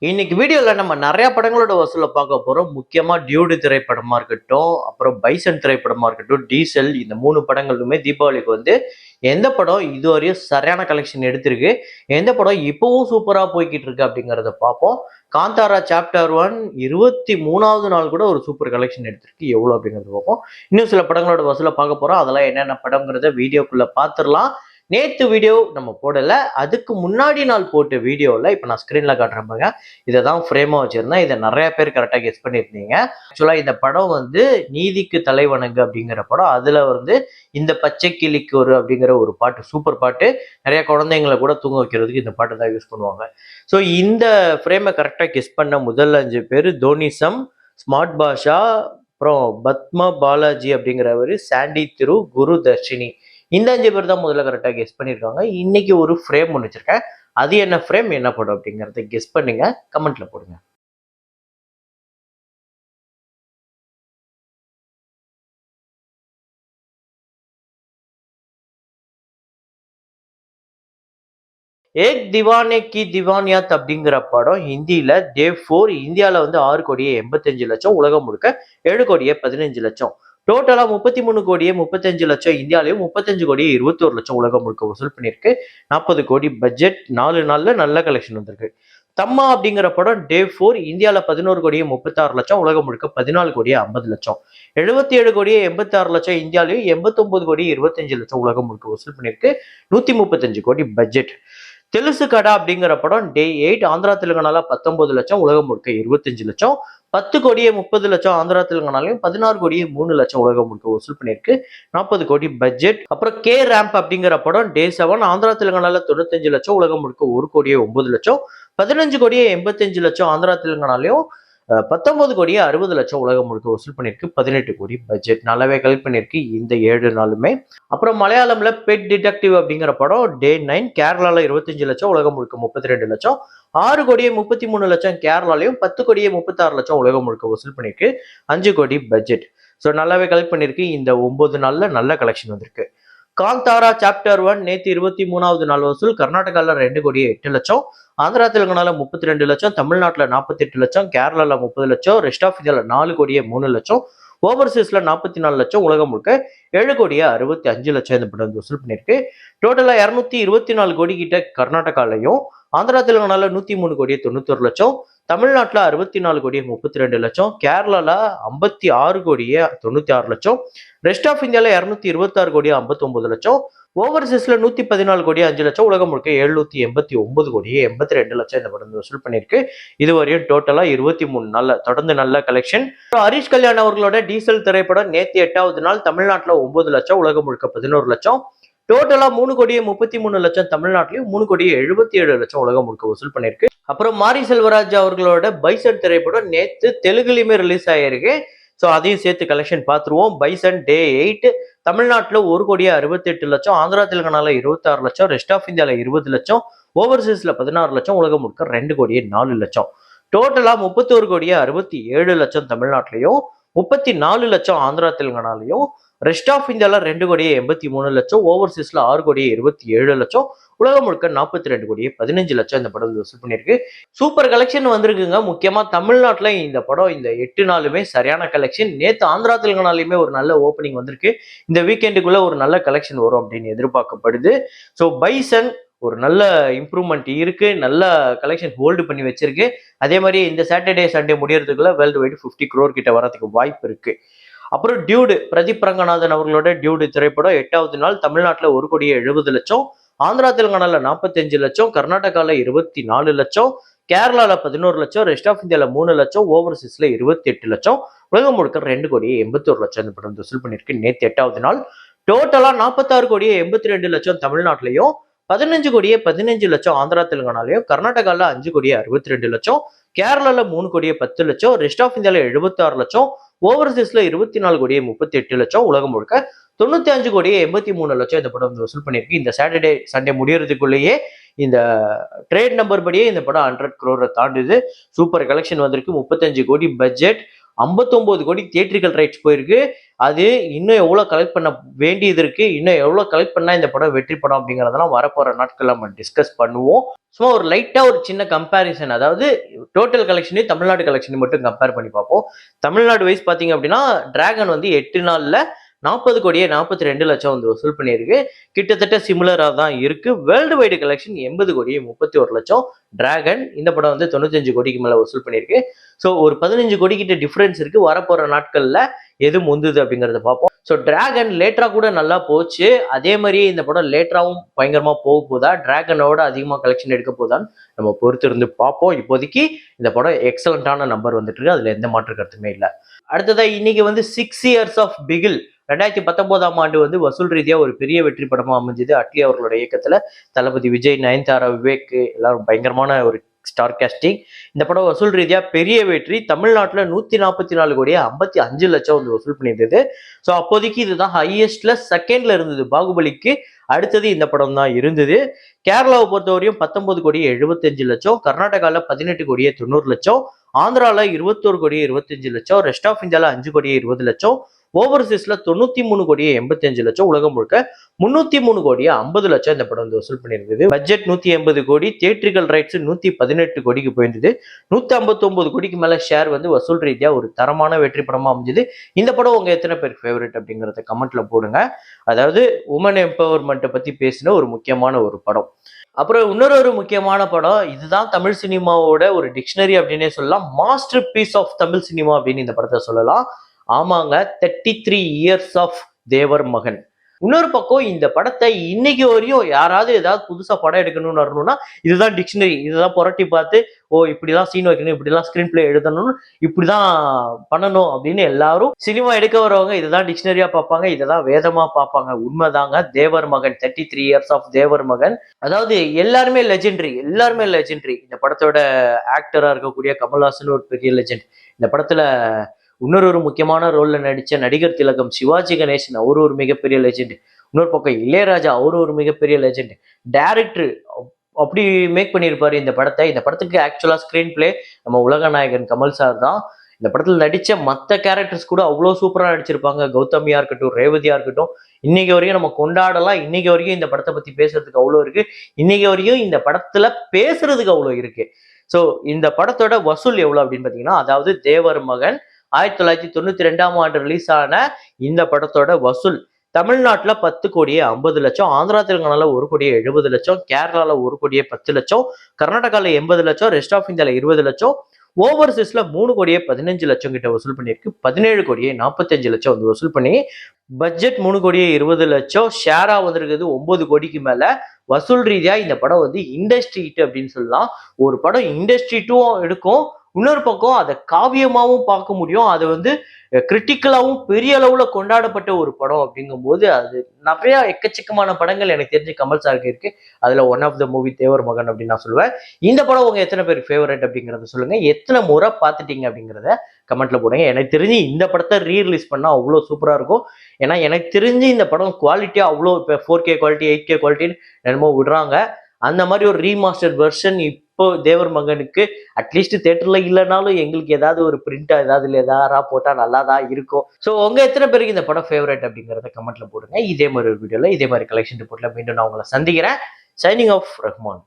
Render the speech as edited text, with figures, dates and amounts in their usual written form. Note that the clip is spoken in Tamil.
இன்னைக்கு வீடியோல நம்ம நிறைய படங்களோட வசூலை பார்க்க போறோம். முக்கியமா டியூடு திரைப்படமா இருக்கட்டும், அப்புறம் பைசன் திரைப்படமா இருக்கட்டும், டீசல் இந்த 3 படங்களுமே தீபாவளிக்கு எந்த படம் இதுவரையும் சரியான கலெக்ஷன் எடுத்திருக்கு, எந்த படம் இப்பவும் சூப்பரா போய்க்கிட்டு இருக்கு அப்படிங்கிறத பார்ப்போம். காந்தாரா சாப்டர் 1 23வது நாள் கூட ஒரு சூப்பர் கலெக்ஷன் எடுத்திருக்கு. எவ்வளவு அப்படிங்கிறத பார்ப்போம். இன்னும் சில படங்களோட வசூலை பார்க்க போறோம். அதெல்லாம் என்னென்ன படங்கிறத வீடியோக்குள்ள பார்த்துடலாம். நேத்து வீடியோ நம்ம போடல. அதுக்கு முன்னாடி நாள் போட்ட வீடியோல இப்ப நான் ஸ்கிரீன்ல காட்டுறேன் பாருங்க. இதை தான் ஃப்ரேமா வச்சிருந்தேன். இதை நிறைய பேர் கரெக்டாக கெஸ் பண்ணியிருந்தீங்க. ஆக்சுவலா இந்த படம் நீதிக்கு தலைவணங்கு அப்படிங்கிற படம். அதுல இந்த பச்சை கிளிக்கு ஒரு அப்படிங்கிற ஒரு பாட்டு, சூப்பர் பாட்டு. நிறைய குழந்தைங்களை கூட தூங்க வைக்கிறதுக்கு இந்த பாட்டு தான் யூஸ் பண்ணுவாங்க. ஸோ இந்த ஃப்ரேமை கரெக்டாக கெஸ் பண்ண முதல் 5 பேர் தோனிசம், ஸ்மார்ட் பாஷா, அப்புறம் பத்மா பாலாஜி அப்படிங்கிறவர், சாண்டி திரு, குரு தர்ஷினி. இந்த 5 பேர் தான் முதல்ல கரெக்டாக கெஸ் பண்ணியிருக்காங்க. இன்னைக்கு ஒரு ஃப்ரேம் ஒன்று வச்சிருக்கேன். அது என்ன ஃப்ரேம், என்ன படம் அப்படிங்கிறத கெஸ் பண்ணுங்க, கமெண்ட்ல போடுங்க. ஏக் திவானே கி திவானியாத் அப்படிங்கிற படம் ஹிந்தியில டே 4 இந்தியாவில் 6 கோடியே 85 லட்சம், உலகம் முழுக்க 7 கோடியே 15 லட்சம். டோட்டலா 33 கோடியே 35 லட்சம் இந்தியாலையும், 35 கோடியே 21 லட்சம் உலகம் முழுக்க வசூல் பண்ணியிருக்கு. 40 கோடி பட்ஜெட், 4 நாள்ல நல்ல கலெக்ஷன் வந்திருக்கு. தம்மா அப்படிங்கிற படம் டே 4 இந்தியாவில் 11 கோடியே 36 லட்சம், உலகம் முழுக்க 14 கோடியே 50 லட்சம். 77 கோடியே 86 லட்சம் இந்தியாலையும், 89 கோடி 25 லட்சம் உலகம் முழுக்க வசூல் பண்ணியிருக்கு. 135 கோடி பட்ஜெட். தெலுசு கடா அப்படிங்கிற படம் டே 8 ஆந்திரா தெலுங்கானால 19 லட்சம், உலகம் முழுக்க 25 லட்சம். 10 கோடியே 30 லட்சம் ஆந்திரா தெலுங்கானாலையும், 16 கோடியே 3 லட்சம் உலகம் முழுக்க வசூல் பண்ணியிருக்கு. 40 கோடி பட்ஜெட். அப்புறம் கே ரேம்ப் அப்படிங்கிற படம் டே 7 ஆந்திரா தெலுங்கானால 95 லட்சம், உலகம் முழுக்க 1 கோடியே 9 லட்சம். 15 கோடியே 85 லட்சம் ஆந்திரா தெலுங்கானாலையும், 19 கோடியே 60 லட்சம் உலகம் முழுக்க வசூல் பண்ணியிருக்கு. 18 கோடி பட்ஜெட். நல்லாவே கலெக்ட் பண்ணியிருக்கு இந்த 7 நாளுமே. அப்புறம் மலையாளம்ல பெட் டிடெக்டிவ் அப்படிங்கிற படம் டே 9 கேரளால 25 லட்சம், உலகம் முழுக்க 32 லட்சம். 6 கோடியே 33 லட்சம் கேரளாலையும், 10 கோடியே 36 லட்சம் உலகம் முழுக்க வசூல் பண்ணியிருக்கு. 5 கோடி பட்ஜெட். ஸோ நல்லாவே கலெக்ட் பண்ணியிருக்கு. இந்த 9 நாள்ல நல்ல கலெக்ஷன் வந்திருக்கு. காந்தாரா சாப்டர் 1 நேற்று 23வது நாள் வசூல் கர்நாடகாவில் 2 கோடியே 8 லட்சம், ஆந்திரா தெலுங்கானால 32 லட்சம், தமிழ்நாட்டில் 48 லட்சம், கேரளால 30 லட்சம், ரெஸ்ட் ஆஃப் இந்தியாவில் 4 கோடியே 3 லட்சம், ஓவர்சீஸ்ல 44 லட்சம், உலகம் முழுக்க 7 கோடியே 65 லட்சம் இந்த படம் வசூல் பண்ணியிருக்கு. டோட்டலா 224 கோடி கிட்ட கர்நாடகாலையும், ஆந்திரா தெலுங்கானால 103 கோடியே 91 லட்சம், தமிழ்நாட்டில் 64 கோடியே 32 லட்சம், கேரளால 56 கோடியே 96 லட்சம், ரெஸ்ட் ஆஃப் இந்தியாவில் 226 கோடியே 59 லட்சம், ஓவர்சீஸ்ல 114 கோடி 5 லட்சம், உலகம் முழுக்க 789 கோடியே 82 லட்சம் இந்த படம் வசூல் பண்ணியிருக்கு. இதுவரையும் டோட்டலா 23 நாள்ல தொடர்ந்து நல்ல கலெக்ஷன். ஹரிஷ் கல்யாண் அவர்களோட டீசல் திரைப்படம் நேற்று 8வது நாள் தமிழ்நாட்டில் 9 லட்சம், உலகம் முழுக்க 11 லட்சம். டோட்டலா 3 கோடியே 33 லட்சம் தமிழ்நாட்டிலையும், 3 கோடியே 77 லட்சம் உலகம் முழுக்க வசூல் பண்ணியிருக்கு. அப்புறம் மாரி செல்வராஜ் அவர்களோட பைசன் திரைப்படம் நேற்று தெலுங்குலையுமே ரிலீஸ் ஆகிருக்கு. ஸோ அதையும் சேர்த்து கலெக்ஷன் பார்த்துருவோம். பைசன் டே 8 தமிழ்நாட்டில் 1 கோடியே 68 லட்சம், ஆந்திரா தெலுங்கானால 26 லட்சம், ரெஸ்ட் ஆஃப் இந்தியாவில் 20 லட்சம், ஓவர்சீஸ்ல 16 லட்சம், உலகம் முழுக்க 2 கோடியே 4 லட்சம். டோட்டலா 31 கோடியே 67 லட்சம் தமிழ்நாட்டிலையும், 34 லட்சம் ஆந்திரா தெலுங்கானாலையும், ரெஸ்ட் ஆஃப் இந்தியால 2 கோடியே 83 லட்சம், ஓவர்சீஸ்ல 6 கோடியே 27 லட்சம், உலகம் முழுக்க 42 கோடியே 15 லட்சம் இந்த படம் வசூல் பண்ணியிருக்கு. சூப்பர் கலெக்ஷன் வந்திருக்குங்க. முக்கியமா தமிழ்நாட்டில் இந்த படம் இந்த 8 நாளுமே சரியான கலெக்ஷன். நேற்று ஆந்திரா தெலுங்கானாலையுமே ஒரு நல்ல ஓப்பனிங் வந்திருக்கு. இந்த வீக்கெண்டுக்குள்ள ஒரு நல்ல கலெக்ஷன் வரும் அப்படின்னு எதிர்பார்க்கப்படுது. ஸோ பைசன் ஒரு நல்ல இம்ப்ரூவ்மெண்ட் இருக்கு, நல்ல கலெக்ஷன் ஹோல்டு பண்ணி வச்சிருக்கு. அதே மாதிரி இந்த சாட்டர்டே சண்டே முடியறதுக்குள்ள வேர்ல்டு வைடு 50 crore கிட்ட வரதுக்கு வாய்ப்பு இருக்கு. அப்புறம் டியூடு பிரதீப் ரங்கநாதன் அவர்களோட டியூடு திரைப்படம் 8வது நாள் தமிழ்நாட்டில் 1 கோடியே 70 லட்சம், ஆந்திரா தெலுங்கானால 45 லட்சம், கர்நாடகால 24 லட்சம், கேரளால 11 லட்சம், ரெஸ்ட் ஆஃப் இந்தியால 3 லட்சம், ஓவர்சீஸ்ல 28 லட்சம், உலகம் முழுக்க 2 கோடியே 81 லட்சம் இந்த படம் வசூல் பண்ணியிருக்கு நேற்று 8வது நாள். டோட்டலா 46 கோடியே 82 லட்சம் தமிழ்நாட்டிலையும், 15 கோடியே 15 லட்சம் ஆந்திரா தெலுங்கானாலையும், கர்நாடகால 5 கோடியே 62 லட்சம், கேரளால 3 கோடியே 10 லட்சம், ரெஸ்ட் ஆஃப் இந்தியால 76 லட்சம், ஓவர்சீஸ்ல 24 கோடியே 38 லட்சம், உலகம் முழுக்க 95 கோடியே 83 லட்சம் இந்த படம் வசூல் பண்ணியிருக்கு. இந்த சாட்டர்டே சண்டே முடியறதுக்குள்ளேயே இந்த ட்ரேட் நம்பர் படியே இந்த படம் 100 crore தாண்டுது. சூப்பர் கலெக்ஷன் வந்திருக்கு. 35 கோடி பட்ஜெட், 59 கோடி தியேட்ரிக்கல் ரைட்ஸ் போயிருக்கு. அது இன்னும் எவ்வளவு கலெக்ட் பண்ண வேண்டியது இருக்கு, இன்னும் எவ்வளவு கலெக்ட் பண்ணா இந்த படம் வெற்றி படம் அப்படிங்கறதெல்லாம் வரப்போற நாட்கள் நம்ம டிஸ்கஸ் பண்ணுவோம். சும்மா ஒரு லைட்டா ஒரு சின்ன கம்பேரிசன், அதாவது டோட்டல் கலெக்ஷனையும் தமிழ்நாடு கலெக்ஷனையும் மட்டும் கம்பேர் பண்ணி பார்ப்போம். தமிழ்நாடு வைஸ் பாத்தீங்க அப்படின்னா டிராகன் வந்து 8 நாள்ல 40 கோடியே 42 லட்சம் வந்து வசூல் பண்ணியிருக்கு. கிட்டத்தட்ட சிமிலரா தான் இருக்கு. வேர்ல்டு வைடு கலெக்ஷன் 80 கோடியே 31 லட்சம். டிராகன் இந்த படம் வந்து 95 கோடிக்கு மேல வசூல் பண்ணியிருக்கு. ஸோ ஒரு 15 கோடி கிட்ட டிஃபரன்ஸ் இருக்கு. வரப்போற நாட்கள்ல எது முந்துது அப்படிங்கறத பார்ப்போம். ஸோ டிராகன் லேட்டரா கூட நல்லா போச்சு. அதே மாதிரியே இந்த படம் லேட்டராவும் பயங்கரமா போக போதா, டிராகனோட அதிகமா கலெக்ஷன் எடுக்க போதான்னு நம்ம பொறுத்து இருந்து பார்ப்போம். இப்போதைக்கு இந்த படம் எக்ஸலண்டான நம்பர் வந்துட்டு இருக்கு. அதுல எந்த மாற்று கருத்துமே இல்லை. அடுத்ததா இன்னைக்கு வந்து 6 இயர்ஸ் ஆஃப் பிகில் 2019ஆம் ஆண்டு வந்து வசூல் ரீதியா ஒரு பெரிய வெற்றி படமா அமைஞ்சது. அட்லி அவர்களோட இயக்கத்துல தளபதி விஜய், நயன்தாரா, விவேக் எல்லாரும் பயங்கரமான ஒரு ஸ்டார் காஸ்டிங். இந்த படம் வசூல் ரீதியா பெரிய வெற்றி. தமிழ்நாட்டுல 144 கோடியே 55 லட்சம் வந்து வசூல் பண்ணியிருந்தது. ஸோ அப்போதைக்கு இதுதான் ஹையஸ்ட்ல செகண்ட்ல இருந்தது. பாகுபலிக்கு அடுத்தது இந்த படம் தான் இருந்தது. கேரளாவை பொறுத்தவரையும் 19 கோடியே 75 லட்சம், கர்நாடகால 18 கோடியே 90 லட்சம், ஆந்திரால 21 கோடியே 25 லட்சம், ரெஸ்ட் ஆஃப் இந்தியால 5 கோடியே 20 லட்சம், ஓவர்சீஸ்ல 93 கோடியே 85 லட்சம், உலகம் முழுக்க 303 கோடியே 50 லட்சம் இந்த படம் வந்து வசூல் பண்ணியிருந்தது. பட்ஜெட் 180 கோடி, தியேட்ரிக்கல் ரைட்ஸ் 118 கோடிக்கு போயிருந்தது. 159 கோடிக்கு மேல ஷேர் வந்து வசூல் ரீதியா ஒரு தரமான வெற்றி படமா அமைஞ்சது. இந்த படம் உங்க எத்தனை பேருக்கு ஃபேவரட் அப்படிங்கறத கமெண்ட்ல போடுங்க. அதாவது உமன் எம்பவர்மெண்ட்டை பத்தி பேசின ஒரு முக்கியமான ஒரு படம். அப்புறம் இன்னொரு முக்கியமான படம், இதுதான் தமிழ் சினிமாவோட ஒரு டிக்ஷனரி அப்படின்னே சொல்லலாம். Masterpiece of Tamil cinema அப்படின்னு இந்த படத்தை சொல்லலாம். ஆமாங்க, 33 இயர்ஸ் ஆஃப் தேவர் மகன். இன்னொரு பக்கம் இந்த படத்தை இன்னைக்கு வரையும் யாராவது ஏதாவது புதுசா படம் எடுக்கணும்னு வரணும்னா இதுதான் டிக்ஷனரி, இதுதான் புரட்டி பார்த்து, ஓ இப்படிதான் சீன் வைக்கணும், இப்படிலாம் ஸ்கிரீன் பிளே எழுதணும், இப்படிதான் பண்ணணும் அப்படின்னு எல்லாரும் சினிமா எடுக்க வரவங்க இதுதான் டிக்ஷனரியா பார்ப்பாங்க, இதுதான் வேதமா பார்ப்பாங்க. உண்மைதாங்க. தேவர் மகன், 33 இயர்ஸ் ஆஃப் தேவர் மகன். அதாவது எல்லாருமே லெஜெண்டரி, எல்லாருமே லெஜெண்டரி. இந்த படத்தோட ஆக்டரா இருக்கக்கூடிய கமல்ஹாசன் ஒரு பெரிய லெஜெண்ட். இந்த படத்துல இன்னொரு முக்கியமான ரோல்ல நடிச்ச நடிகர் திலகம் சிவாஜி கணேசன், அவரு ஒரு மிகப்பெரிய லெஜெண்ட். இன்னொரு பக்கம் இளையராஜா, அவரு ஒரு மிகப்பெரிய லெஜெண்ட். டைரக்டர் அப்படி மேக் பண்ணியிருப்பாரு இந்த படத்தை. இந்த படத்துக்கு ஆக்சுவலா ஸ்கிரீன் பிளே நம்ம உலக நாயகன் கமல் சார் தான். இந்த படத்துல நடிச்ச மற்ற கேரக்டர்ஸ் கூட அவ்வளவு சூப்பரா நடிச்சிருப்பாங்க. கௌதமியா இருக்கட்டும், ரேவதியா இருக்கட்டும், இன்னைக்கு வரையும் நம்ம கொண்டாடலாம். இன்னைக்கு வரைக்கும் இந்த படத்தை பத்தி பேசுறதுக்கு அவ்வளோ இருக்கு. இன்னைக்கு வரையும் இந்த படத்துல பேசுறதுக்கு அவ்வளோ இருக்கு. ஸோ இந்த படத்தோட வசூல் எவ்வளவு அப்படின்னு பாத்தீங்கன்னா, அதாவது தேவர் மகன் 1992ஆம் ஆண்டு ரிலீஸ் ஆன இந்த படத்தோட வசூல் தமிழ்நாட்டுல 10 கோடியே 50 லட்சம், ஆந்திரா தெலுங்கானால 1 கோடியே 70 லட்சம், கேரளால 1 கோடியே 10 லட்சம், கர்நாடகால 80 லட்சம், ரெஸ்ட் ஆஃப் இந்தியால 20 லட்சம், ஓவர்சீஸ்ல 3 கோடியே 15 லட்சம் கிட்ட வசூல் பண்ணியிருக்கு. 17 கோடியே 45 லட்சம் வந்து வசூல் பண்ணி பட்ஜெட் 3 கோடியே 20 லட்சம், ஷேரா வந்திருக்குது 9 கோடிக்கு மேல. வசூல் ரீதியா இந்த படம் வந்து இண்டஸ்ட்ரி ஹிட் அப்படின்னு சொல்லலாம். ஒரு படம் இண்டஸ்ட்ரி டூவும் எடுக்கும், இன்னொரு பக்கம் அதை காவியமாவும் பார்க்க முடியும். அது வந்து கிரிட்டிக்கலாவும் பெரிய அளவுல கொண்டாடப்பட்ட ஒரு படம் அப்படிங்கும் போது அது நிறைய எக்கச்சக்கமான படங்கள் எனக்கு தெரிஞ்சு கமல் சாருக்கு இருக்கு. அதுல ஒன் ஆஃப் த மூவி தேவர் மகன் அப்படின்னு நான் சொல்லுவேன். இந்த படம் உங்க எத்தனை பேர் ஃபேவரட் அப்படிங்கறத சொல்லுங்க. எத்தனை முறை பார்த்துட்டீங்க அப்படிங்கிறத கமெண்ட்ல போடுங்க. எனக்கு தெரிஞ்சு இந்த படத்தை ரீ-ரிலீஸ் பண்ணா அவ்வளோ சூப்பரா இருக்கும். ஏன்னா எனக்கு தெரிஞ்சு இந்த படம் குவாலிட்டியா அவ்வளோ இப்போ 4K குவாலிட்டி, 8K குவாலிட்டின்னு என்னமோ விடுறாங்க. அந்த மாதிரி ஒரு ரீமாஸ்டர் வெர்ஷன் இப்போ தேவர் மகனுக்கு அட்லீஸ்ட் தியேட்டர்ல இல்லைனாலும் எங்களுக்கு ஏதாவது ஒரு பிரிண்டா ஏதாவது எதாரா போட்டா நல்லா தான் இருக்கும். ஸோ உங்க எத்தனை பேருக்கு இந்த படம் ஃபேவரட் அப்படிங்கிறத கமெண்ட்ல போடுங்க. இதே மாதிரி ஒரு வீடியோல இதே மாதிரி கலெக்ஷன் ரிப்போர்ட்ல மீண்டும் நான் உங்களை சந்திக்கிறேன். Signing off Rahman.